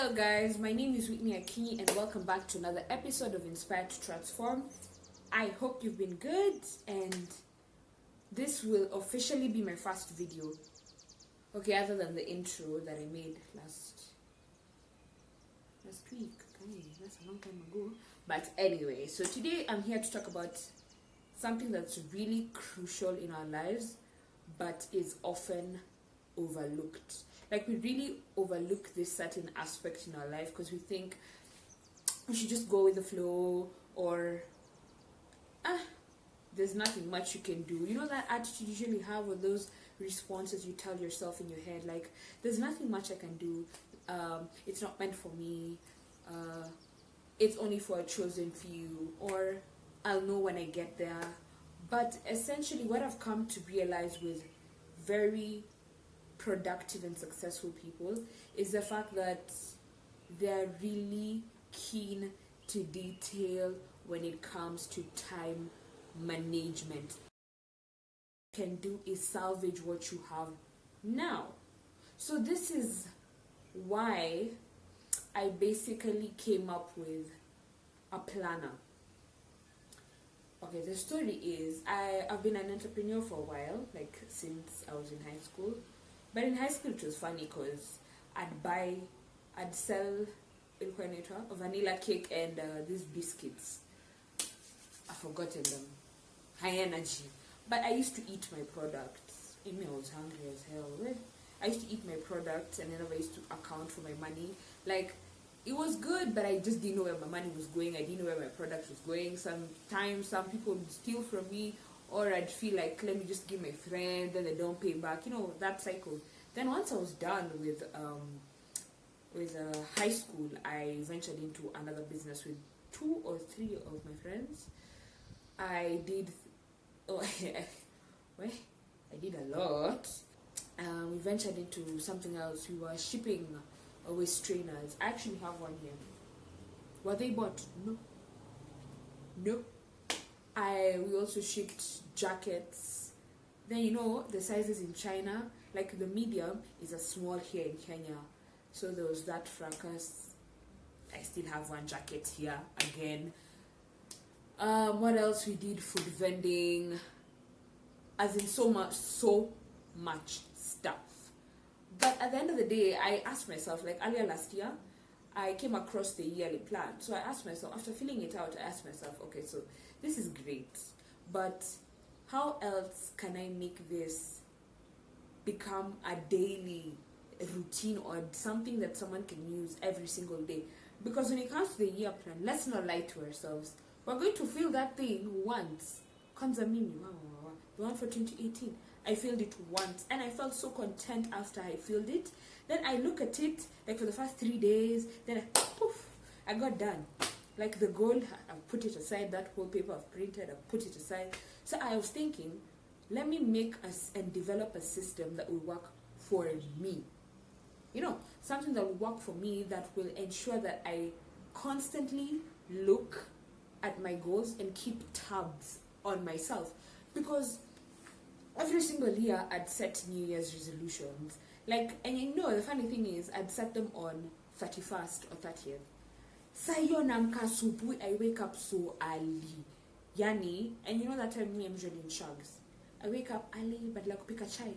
Hello guys, my name is Whitney Akinyi and welcome back to another episode of Inspired to Transform. I hope you've been good, and this will officially be my first video. Okay, other than the intro that I made last week. Okay, that's a long time ago. But anyway, so today I'm here to talk about something that's really crucial in our lives but is often overlooked. Like, we really overlook this certain aspect in our life because we think we should just go with the flow, or there's nothing much you can do. You know that attitude you usually have, or those responses you tell yourself in your head, like, there's nothing much I can do, it's not meant for me, it's only for a chosen few, or I'll know when I get there. But essentially what I've come to realize with very productive and successful people is the fact that they're really keen to detail when it comes to time management. What you can do is salvage what you have now. So this is why I basically came up with a planner. Okay, the story is I've been an entrepreneur for a while, like since I was in high school. But in high school it was funny because I'd sell a vanilla cake and these biscuits. I've forgotten them. High energy. But I used to eat my products. I was hungry as hell. I used to eat my products, and then I used to account for my money. Like, it was good, but I just didn't know where my money was going. I didn't know where my product was going. Sometimes some people would steal from me, or I'd feel like, let me just give my friend, then they don't pay back. You know, that cycle. Then once I was done with high school, I ventured into another business with 2 or 3 of my friends. I did a lot. We ventured into something else. We were shipping waist trainers. I actually have one here. Were they bought? No. We also shipped jackets. Then, you know, the sizes in China, like the medium is a small here in Kenya. So there was that fracas. I still have one jacket here again. What else we did? Food vending. As in so much stuff. But at the end of the day, I asked myself, like earlier last year, I came across the yearly plan. So I asked myself, after filling it out, I asked myself, okay, so this is great, but how else can I make this become a daily routine or something that someone can use every single day? Because when it comes to the year plan, let's not lie to ourselves. We're going to feel that thing once. Kwanza mimi, the one for 2018. I filled it once and I felt so content after I filled it. Then I look at it like for the first 3 days, then I got done. Like the goal, I've put it aside, that whole paper I've printed, I've put it aside. So I was thinking, let me make us and develop a system that will work for me. You know, something that will work for me, that will ensure that I constantly look at my goals and keep tabs on myself. Because every single year I'd set New Year's resolutions. Like, and you know, the funny thing is, I'd set them on 31st or 30th. Sayo namka subuhi, I wake up so early. Yani, and you know that time me, I'm usually in shags. I wake up early, but like pick a chai.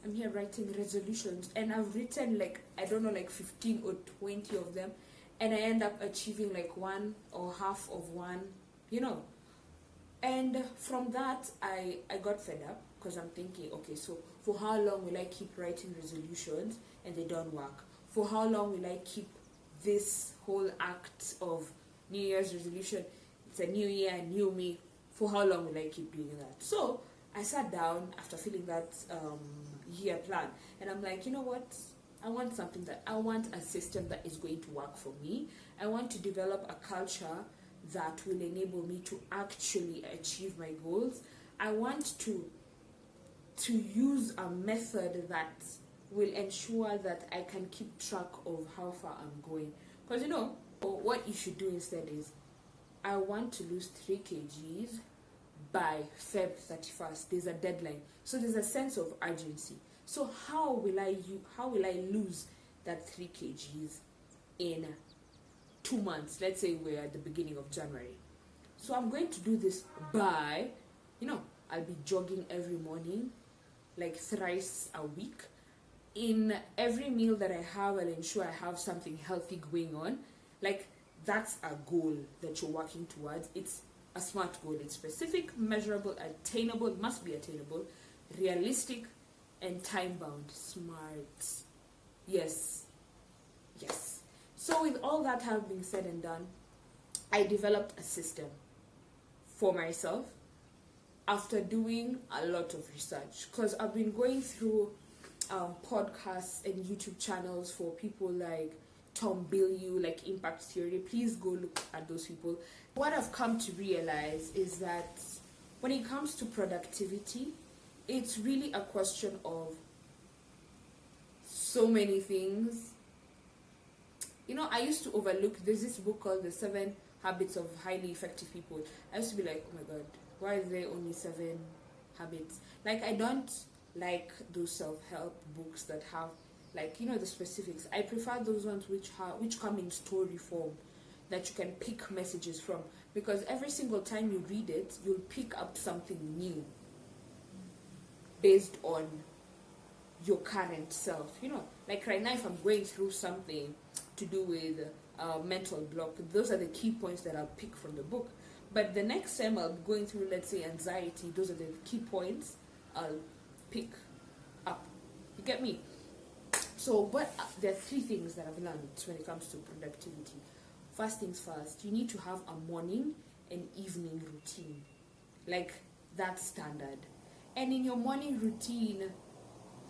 I'm here writing resolutions, and I've written like, I don't know, like 15 or 20 of them, and I end up achieving like one or half of one, you know. And from that, I got fed up, because I'm thinking, okay, so for how long will I keep writing resolutions and they don't work? For how long will I keep this whole act of New Year's resolution? It's a new year, new me. For how long will I keep doing that? So I sat down after filling that year plan, and I'm like, you know what? I want a system that is going to work for me. I want to develop a culture that will enable me to actually achieve my goals. I want to use a method that will ensure that I can keep track of how far I'm going. Because, you know, what you should do instead is, I want to lose 3 kgs by Feb 31st. There's a deadline. So there's a sense of urgency. So how will I lose that 3 kgs? in 2 months. Let's say we're at the beginning of January. So I'm going to do this by, I'll be jogging every morning, like thrice a week. In every meal that I have, I'll ensure I have something healthy going on. Like, that's a goal that you're working towards. It's a SMART goal. It's specific, measurable, attainable, it must be attainable, realistic, and time-bound. SMART. Yes. So with all that having been said and done, I developed a system for myself after doing a lot of research, because I've been going through podcasts and YouTube channels for people like Tom Bilyeu, like Impact Theory. Please go look at those people. What I've come to realize is that when it comes to productivity, it's really a question of so many things. I used to overlook, there's this book called The 7 Habits of Highly Effective People. I used to be like, oh my god, why is there only 7 habits? Like, I don't like those self-help books that have, like, the specifics. I prefer those ones which come in story form, that you can pick messages from, because every single time you read it, you'll pick up something new based on your current self. Like right now, if I'm going through something to do with mental block, those are the key points that I'll pick from the book. But the next time I'll be going through, let's say, anxiety, those are the key points I'll pick up. You get me? So there are 3 things that I've learned when it comes to productivity. First things first, you need to have a morning and evening routine. Like, that's standard. And in your morning routine,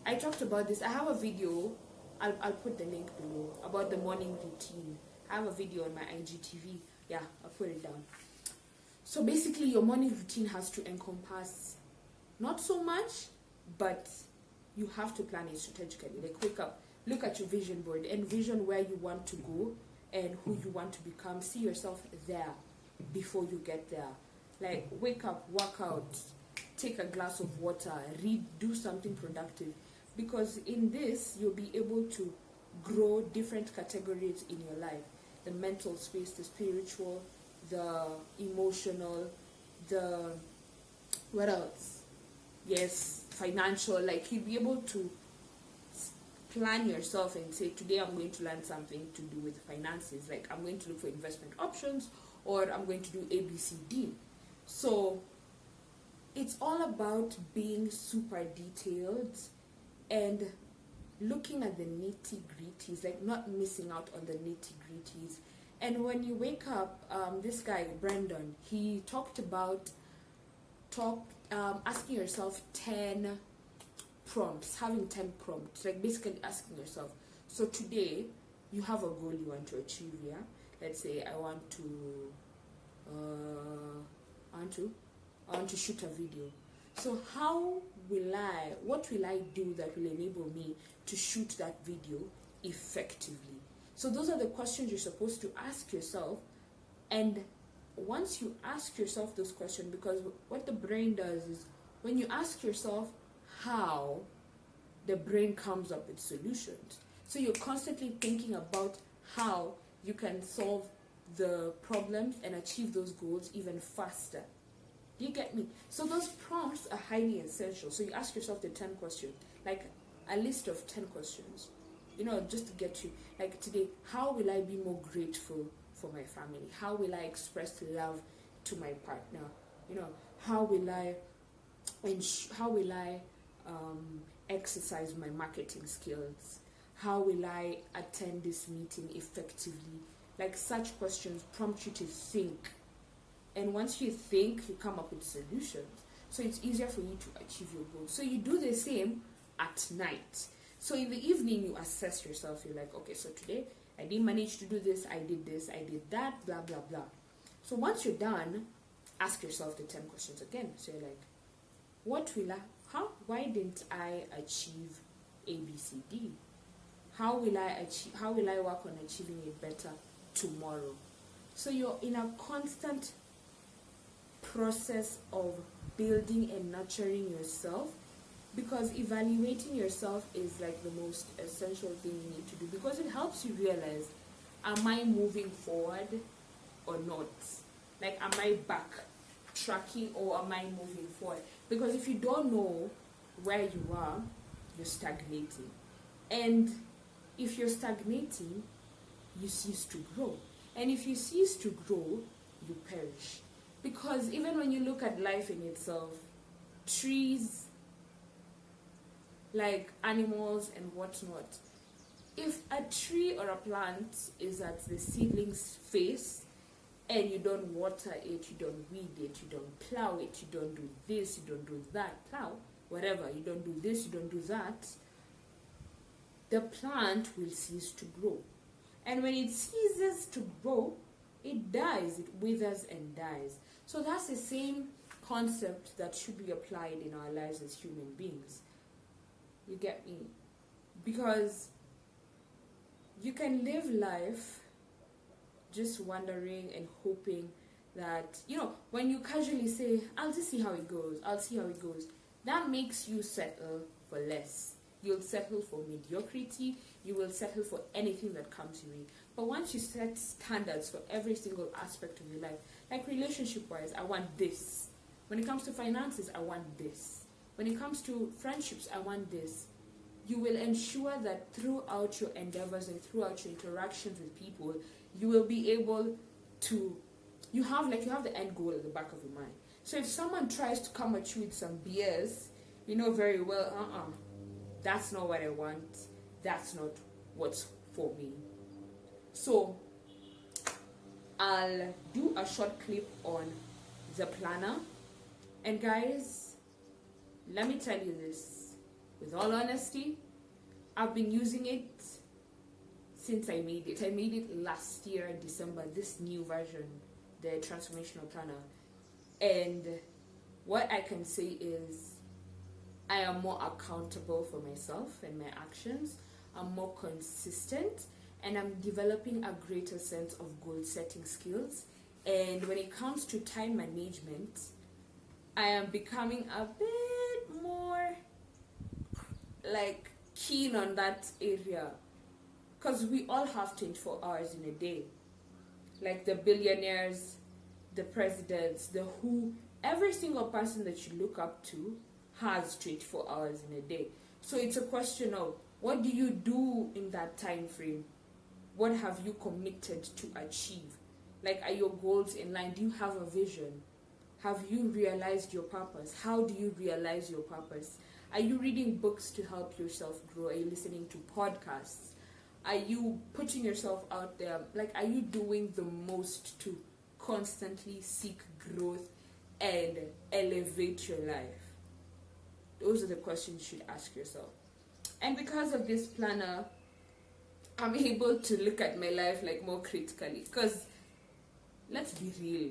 I talked about this. I have a video, I'll put the link below, about the morning routine. I have a video on my IGTV. Yeah, I'll put it down. So basically, your morning routine has to encompass not so much, but you have to plan it strategically. Like, wake up, look at your vision board, envision where you want to go and who you want to become. See yourself there before you get there. Like, wake up, work out, take a glass of water, read, do something productive. Because in this, you'll be able to grow different categories in your life. The mental space, the spiritual, the emotional, what else? Yes, financial. Like, you'll be able to plan yourself and say, today I'm going to learn something to do with finances. Like, I'm going to look for investment options, or I'm going to do ABCD. So it's all about being super detailed and looking at the nitty-gritties, like not missing out on the nitty-gritties. And when you wake up, this guy, Brandon, he talked about asking yourself 10 prompts, having 10 prompts, like basically asking yourself, so today you have a goal you want to achieve, yeah? Let's say I want to shoot a video. So what will I do that will enable me to shoot that video effectively? So those are the questions you're supposed to ask yourself. And once you ask yourself those questions, because what the brain does is, when you ask yourself how, the brain comes up with solutions. So you're constantly thinking about how you can solve the problems and achieve those goals even faster. Do you get me? So those prompts are highly essential. So you ask yourself the 10 questions, like a list of 10 questions, just to get you, like today, how will I be more grateful for my family? How will I express love to my partner? How will I exercise my marketing skills? How will I attend this meeting effectively? Like, such questions prompt you to think. And once you think, you come up with solutions. So it's easier for you to achieve your goals. So you do the same at night. So in the evening, you assess yourself. You're like, okay, so today I didn't manage to do this, I did that, blah, blah, blah. So once you're done, ask yourself the 10 questions again. So you're like, why didn't I achieve ABCD? How will I work on achieving it better tomorrow? So you're in a constant process of building and nurturing yourself, because evaluating yourself is like the most essential thing you need to do, because it helps you realize am I moving forward or not? Like, am I back tracking or am I moving forward? Because if you don't know where you are, you're stagnating. And if you're stagnating, you cease to grow. And if you cease to grow, you perish. Because even when you look at life in itself, trees, like animals and whatnot, if a tree or a plant is at the seedling's phase and you don't water it, you don't weed it, you don't plow it, you don't do this, you don't do that, plow, whatever, you don't do this, you don't do that, the plant will cease to grow. And when it ceases to grow, it dies, it withers and dies. So that's the same concept that should be applied in our lives as human beings. You get me? Because you can live life just wondering and hoping that, when you casually say, I'll just see how it goes, I'll see how it goes, that makes you settle for less. You'll settle for mediocrity, you will settle for anything that comes your way. But once you set standards for every single aspect of your life, like relationship-wise, I want this. When it comes to finances, I want this. When it comes to friendships, I want this. You will ensure that throughout your endeavors and throughout your interactions with people, you will be able to, you have the end goal at the back of your mind. So if someone tries to come at you with some BS, you know very well, that's not what I want. That's not what's for me. So I'll do a short clip on the planner. And guys, let me tell you this, with all honesty, I've been using it since I made it. I made it last year in December, this new version, the transformational planner. And what I can say is I am more accountable for myself and my actions. I'm more consistent, and I'm developing a greater sense of goal setting skills. And when it comes to time management, I am becoming a bit more keen on that area, because we all have 24 hours in a day. Like the billionaires, the presidents, the who, every single person that you look up to has 24 hours in a day. So it's a question of, what do you do in that time frame? What have you committed to achieve? Like, are your goals in line? Do you have a vision? Have you realized your purpose? How do you realize your purpose? Are you reading books to help yourself grow? Are you listening to podcasts? Are you putting yourself out there? Like, are you doing the most to constantly seek growth and elevate your life? Those are the questions you should ask yourself. And because of this planner, I'm able to look at my life more critically. Because let's be real.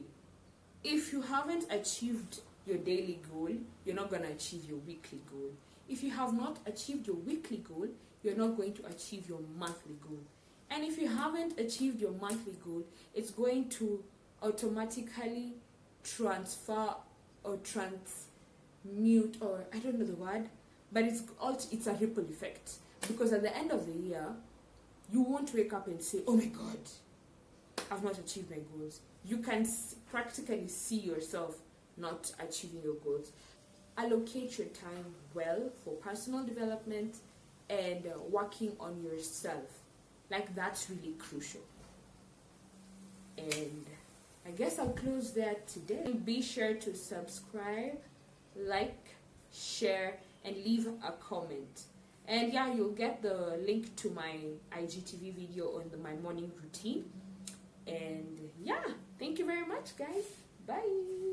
If you haven't achieved your daily goal, you're not going to achieve your weekly goal. If you have not achieved your weekly goal, you're not going to achieve your monthly goal. And if you haven't achieved your monthly goal, it's going to automatically transfer or transmute, or I don't know the word, but it's a ripple effect. Because at the end of the year, you won't wake up and say, oh my God, I've not achieved my goals. You can practically see yourself not achieving your goals. Allocate your time well for personal development and working on yourself. That's really crucial. And I guess I'll close there today. Be sure to subscribe, like, share, and leave a comment. And yeah, you'll get the link to my IGTV video on my morning routine. And yeah, thank you very much, guys. Bye.